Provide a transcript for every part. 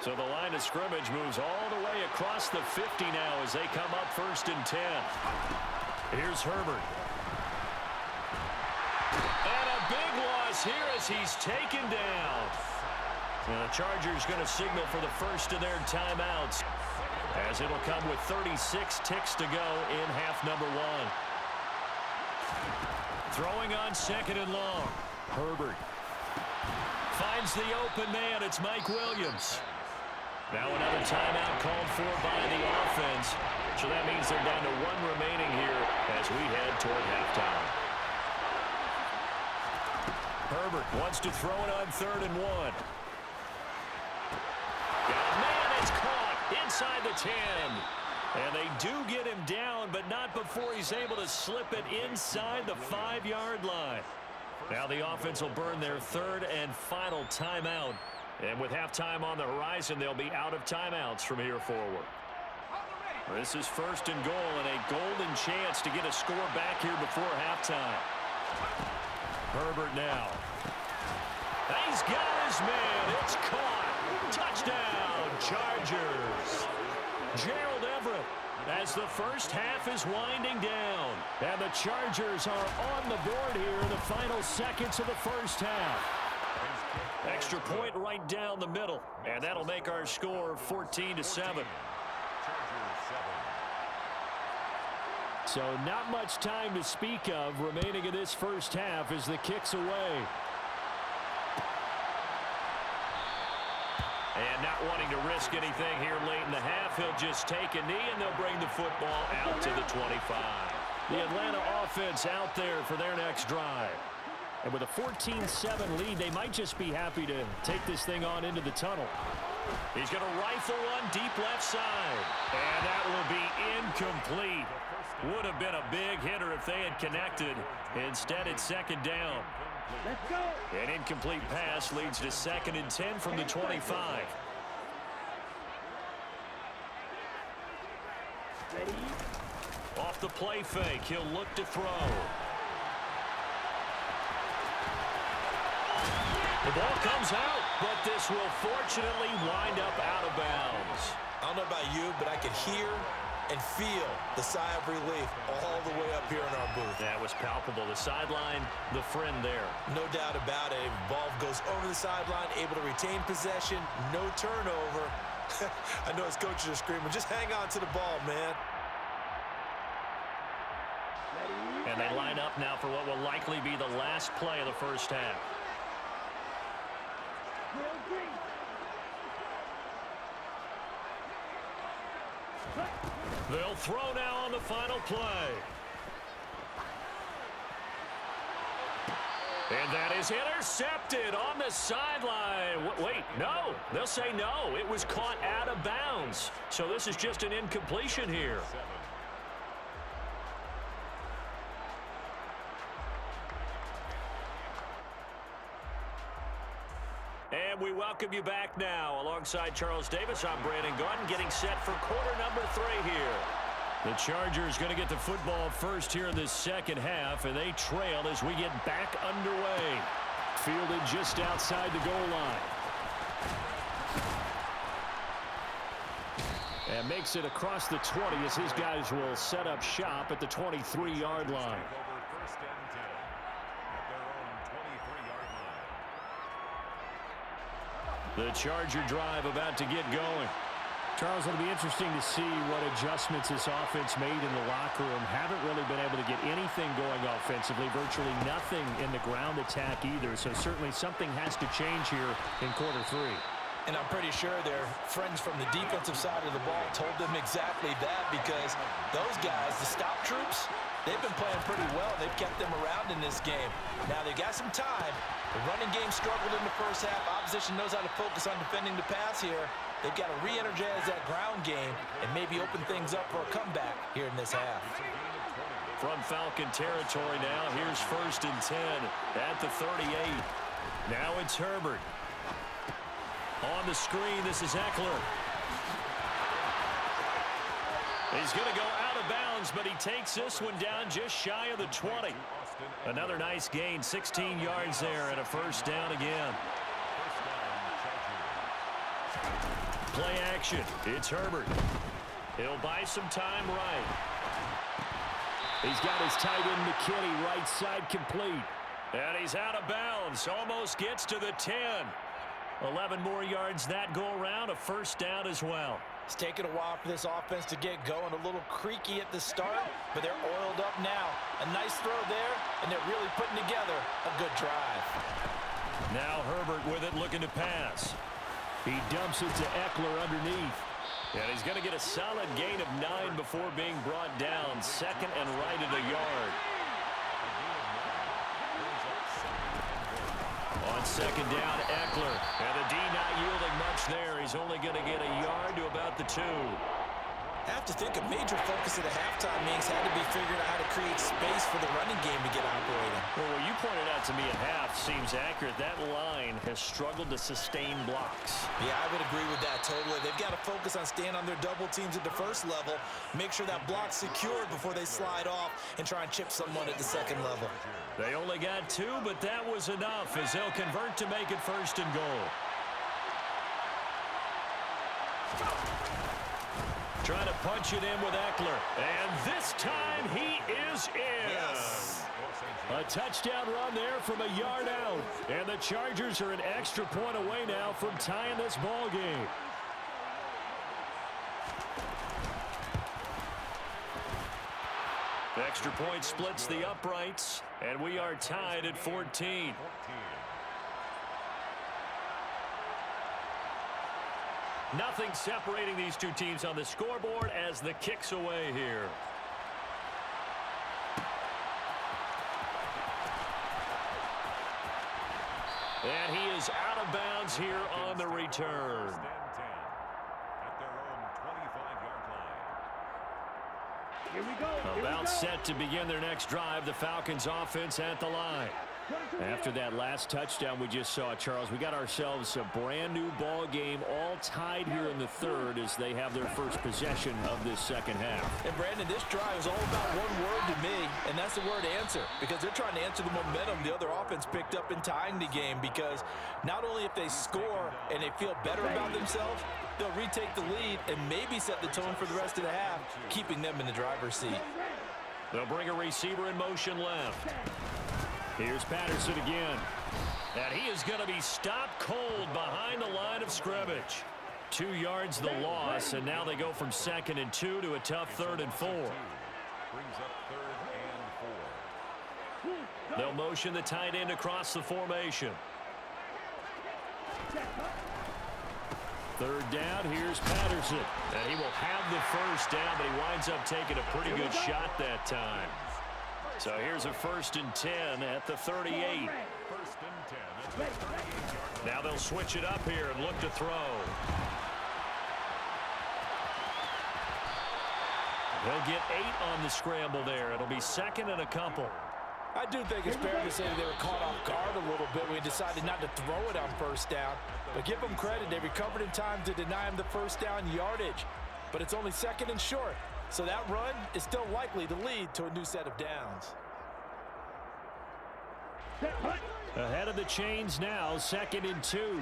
So the line of scrimmage moves all the way across the 50 now as they come up 1st and 10. Here's Herbert. And a big loss here as he's taken down. And the Chargers going to signal for the first of their timeouts, as it'll come with 36 ticks to go in half number 1. Throwing on 2nd and long. Herbert finds the open man. It's Mike Williams. Now another timeout called for by the offense. So that means they're down to 1 remaining here as we head toward halftime. Herbert wants to throw it on 3rd and 1. Man, it's caught inside the 10. And they do get him down, but not before he's able to slip it inside the 5-yard line. Now the offense will burn their 3rd and final timeout. And with halftime on the horizon, they'll be out of timeouts from here forward. This is 1st and goal and a golden chance to get a score back here before halftime. Herbert now. He's got his man. It's caught. Touchdown, Chargers. Gerald Everett as the first half is winding down. And the Chargers are on the board here in the final seconds of the first half. Extra point right down the middle. And that'll make our score 14-7. So not much time to speak of remaining in this first half as the kick's away. And not wanting to risk anything here late in the half, he'll just take a knee and they'll bring the football out to the 25. The Atlanta offense out there for their next drive. And with a 14-7 lead, they might just be happy to take this thing on into the tunnel. He's going to rifle one deep left side. And that will be incomplete. Would have been a big hitter if they had connected. Instead, it's 2nd down. Let's go. An incomplete pass leads to 2nd and 10 from the 25. Ready? Off the play fake, he'll look to throw. The ball comes out, but this will fortunately wind up out of bounds. I don't know about you, but I could hear and feel the sigh of relief all the way up here in our booth. That was palpable. The sideline, the friend there. No doubt about it. Ball goes over the sideline, able to retain possession, no turnover. I know his coaches are screaming, just hang on to the ball, man. And they line up now for what will likely be the last play of the first half. They'll throw now on the final play. And that is intercepted on the sideline. Wait, no. They'll say no. It was caught out of bounds. So this is just an incompletion here. And we welcome you back now. Alongside Charles Davis, I'm Brandon Gordon, getting set for quarter number 3 here. The Chargers going to get the football first here in this second half, and they trail as we get back underway. Fielded just outside the goal line. And makes it across the 20 as his guys will set up shop at the 23-yard line. The Charger drive about to get going. Charles, it'll be interesting to see what adjustments this offense made in the locker room. Haven't really been able to get anything going offensively, virtually nothing in the ground attack either. So certainly something has to change here in quarter 3. And I'm pretty sure their friends from the defensive side of the ball told them exactly that, because those guys, the stop troops, they've been playing pretty well. They've kept them around in this game. Now they got some time. The running game struggled in the first half. Opposition knows how to focus on defending the pass here. They've got to re-energize that ground game and maybe open things up for a comeback here in this half. From Falcon territory now, here's 1st and 10 at the 38. Now it's Herbert. On the screen, this is Eckler. He's going to go out of bounds, but he takes this one down just shy of the 20. Another nice gain, 16 yards there, and a first down again. Play action. It's Herbert. He'll buy some time right. He's got his tight end McKinney right side complete. And he's out of bounds. Almost gets to the 10. 11 more yards that go around. A first down as well. It's taken a while for this offense to get going. A little creaky at the start, but they're oiled up now. A nice throw there, and they're really putting together a good drive. Now Herbert with it, looking to pass. He dumps it to Eckler underneath. And he's going to get a solid gain of 9 before being brought down. Second and right at a yard. On second down, Eckler. And the D not yielding much there. He's only going to get a yard to about the 2. I have to think a major focus at the halftime meetings had to be figuring out how to create space for the running game to get operating. Well, what you pointed out to me at half seems accurate. That line has struggled to sustain blocks. Yeah, I would agree with that totally. They've got to focus on staying on their double teams at the first level, make sure that block's secured before they slide off and try and chip someone at the second level. They only got 2, but that was enough as they'll convert to make it first and goal. Trying to punch it in with Eckler. And this time he is in. Yes. A touchdown run there from a yard out. And the Chargers are an extra point away now from tying this ball game. Extra point splits the uprights. And we are tied at 14. Nothing separating these two teams on the scoreboard as the kick's away here. And he is out of bounds here on the return. Here we go. About set to begin their next drive. The Falcons offense at the line. After that last touchdown we just saw, Charles, we got ourselves a brand new ball game, all tied here in the third as they have their first possession of this second half. And Brandon, this drive is all about one word to me, and that's the word answer, because they're trying to answer the momentum the other offense picked up in tying the game, because not only if they score and they feel better about themselves, they'll retake the lead and maybe set the tone for the rest of the half, keeping them in the driver's seat. They'll bring a receiver in motion left. Here's Patterson again. And he is going to be stopped cold behind the line of scrimmage. 2 yards the loss, and now they go from 2nd and 2 to a tough 3rd and 4. They'll motion the tight end across the formation. 3rd down, here's Patterson. And he will have the first down, but he winds up taking a pretty good shot that time. So here's a 1st and 10 at the 38. Now they'll switch it up here and look to throw. They'll get 8 on the scramble there. It'll be 2nd and a couple. I do think it's fair to say that they were caught off guard a little bit when he decided not to throw it on 1st down. But give them credit, they recovered in time to deny him the 1st down yardage. But it's only 2nd and short. So that run is still likely to lead to a new set of downs. Ahead of the chains now, 2nd and 2.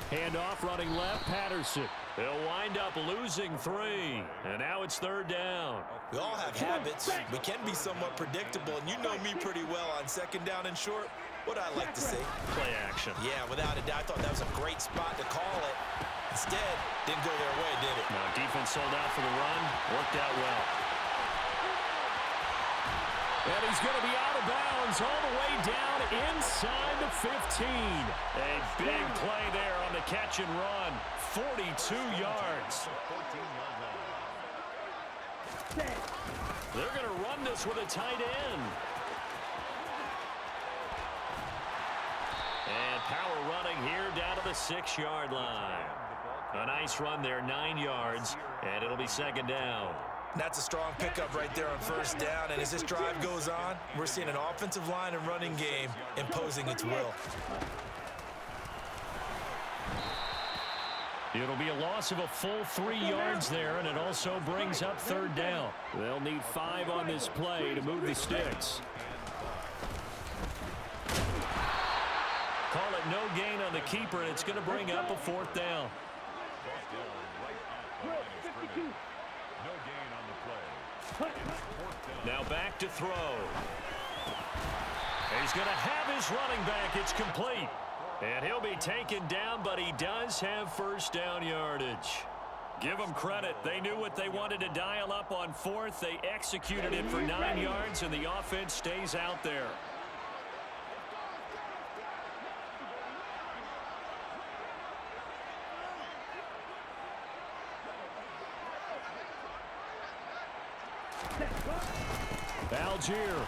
Handoff running left, Patterson. They'll wind up losing 3. And now it's 3rd down. We all have habits. We can be somewhat predictable, and you know me pretty well on 2nd down and short. What I like to say? Play action. Yeah, without a doubt, I thought that was a great spot to call it. Instead, didn't go their way, did it? Now, defense sold out for the run. Worked out well. And he's going to be out of bounds all the way down inside the 15. A big play there on the catch and run. 42 yards. They're going to run this with a tight end. And power running here down to the 6-yard line. A nice run there, 9 yards, and it'll be 2nd down. That's a strong pickup right there on 1st down, and as this drive goes on, we're seeing an offensive line and running game imposing its will. It'll be a loss of a full 3 yards there, and it also brings up 3rd down. They'll need 5 on this play to move the sticks. Call it no gain on the keeper, and it's going to bring up a 4th down. Now back to throw. He's going to have his running back. It's complete. And he'll be taken down, but he does have first down yardage. Give them credit. They knew what they wanted to dial up on 4th. They executed it for 9 yards, and the offense stays out there. Algier,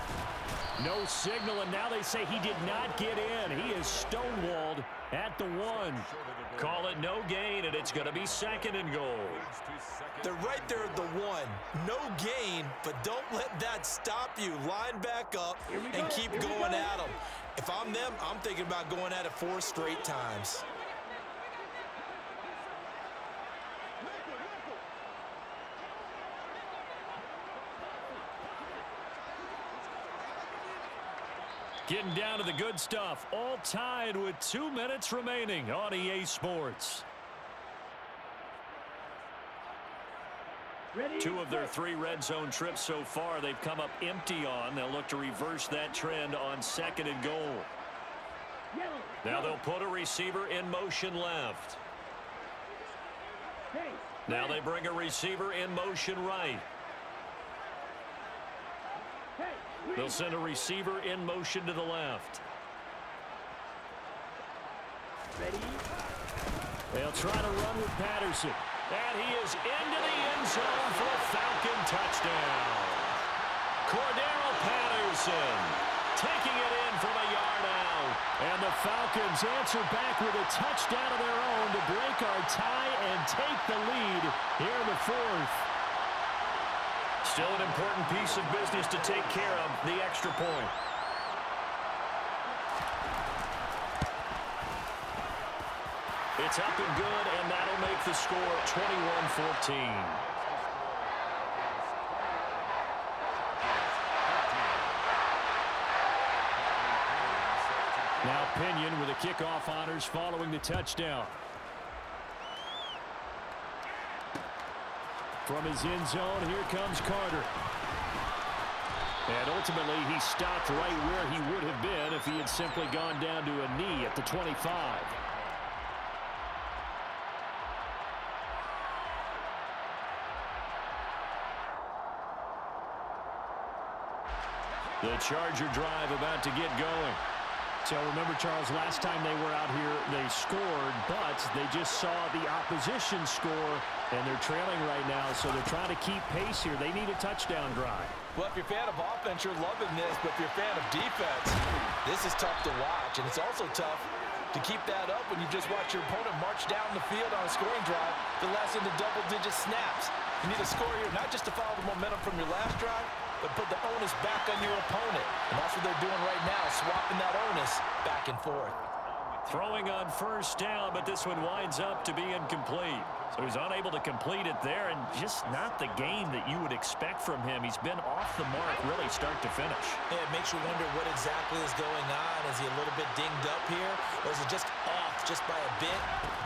no signal, and now they say he did not get in. He is stonewalled at the 1. Call it no gain, and it's going to be 2nd and goal. They're right there at the 1. No gain, but don't let that stop you. Line back up and keep going at them. If I'm them, I'm thinking about going at it 4 straight times. Getting down to the good stuff. All tied with 2 minutes remaining on EA Sports. 2 of their 3 red zone trips so far they've come up empty on. They'll look to reverse that trend on 2nd and goal. Now they'll put a receiver in motion left. Now they bring a receiver in motion right. They'll send a receiver in motion to the left. They'll try to run with Patterson. And he is into the end zone for a Falcon touchdown. Cordero Patterson taking it in from a yard out. And the Falcons answer back with a touchdown of their own to break our tie and take the lead here in the 4th. Still an important piece of business to take care of, the extra point. It's up and good, and that'll make the score 21-14. Now Pinion with the kickoff honors following the touchdown. From his end zone, here comes Carter. And ultimately, he stopped right where he would have been if he had simply gone down to a knee at the 25. The Charger drive about to get going. So remember, Charles, last time they were out here, they scored, but they just saw the opposition score, and they're trailing right now, so they're trying to keep pace here. They need a touchdown drive. Well, if you're a fan of offense, you're loving this, but if you're a fan of defense, this is tough to watch, and it's also tough to keep that up when you just watch your opponent march down the field on a scoring drive the last into double-digit snaps. You need a score here, not just to follow the momentum from your last drive, but put the onus back on your opponent. And that's what they're doing right now, swapping that onus back and forth. Throwing on first down, but this one winds up to be incomplete. So he's unable to complete it there, and just not the game that you would expect from him. He's been off the mark really start to finish. Yeah, it makes you wonder what exactly is going on. Is he a little bit dinged up here, or is it just off just by a bit?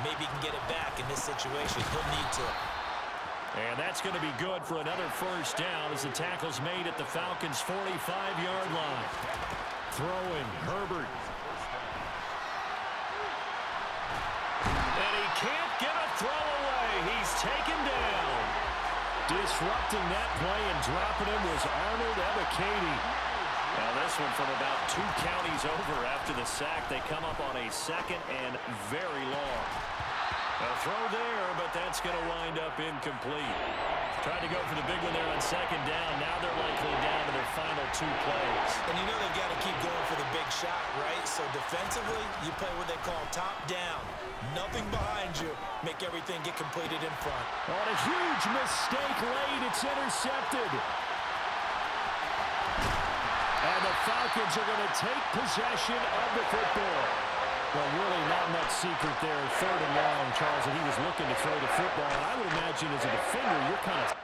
Maybe he can get it back in this situation. He'll need to. And that's going to be good for another first down as the tackle's made at the Falcons' 45-yard line. Throwing, Herbert. And he can't get a throw away. He's taken down. Disrupting that play and dropping him was Arnold Ebiketie. Now this one from about 2 counties over after the sack. They come up on a 2nd and very long. A throw there, but that's going to wind up incomplete. Tried to go for the big one there on 2nd down. Now they're likely down to their final 2 plays. And you know they've got to keep going for the big shot, right? So defensively, you play what they call top down. Nothing behind you. Make everything get completed in front. On a huge mistake late, it's intercepted. And the Falcons are going to take possession of the football. Well, really not much secret there. 3rd and long, Charles, and he was looking to throw the football. And I would imagine as a defender, you're kind of